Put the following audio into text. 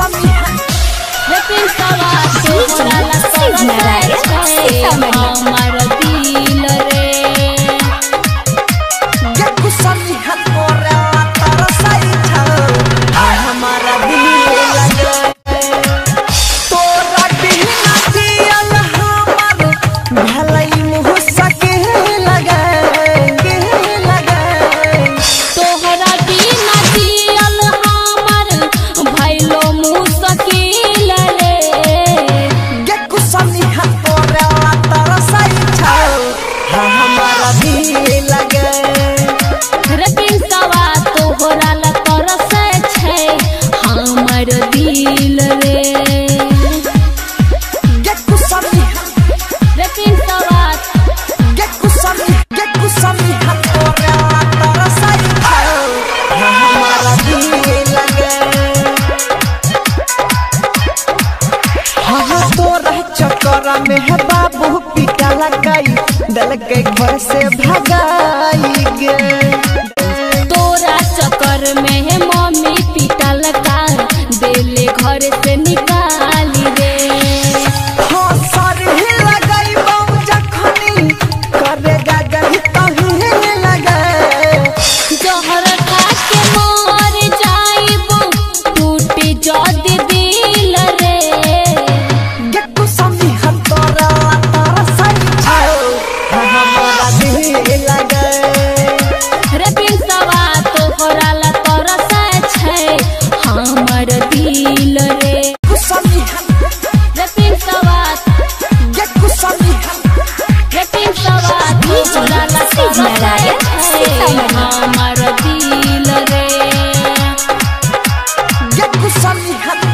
लेकिन सवा तोहरा ला हमार दिल रे ये कुसमी हाथ मोरा तरसाई छा हमारा दिल लगे तोरा बिना दियल हमार भलाई मुँह सके लगे तोहरा बिना दियल हमार भइलो मुँह सकील रे ये कुसमी हाथ मोरा तरसाई छा हमारा दिल लगे लेकिन सवा तोहरा ला तरसे छै हमर दिल रे ये कुसमी लेकिन सवा ये कुसमी हाथ मोरा तरसाई छा हमारा दिल लगे हाँ तोरा चक्कर में है बाबू पिटा लगाई दल के घर से भगाई गे तोरा चक्कर में है मम्मी पिटल का देले घर से निकाली रे हाँ सर ही लगाई बाबू जखनी करेगा गही तभी लगे जहर खा के मर जाइबो टूट जदी दिल रे ये कुसमी हाथ तोरा तरसाई छा हमारा दिल लगे रे पिंसवा तोहरा ला तरसे छै हमर दिल रे कुसमी रे पिंसवा ये कुसमी रे पिंसवा तोहरा ला तरसे छै हमर दिल रे ये कुसमी हाथ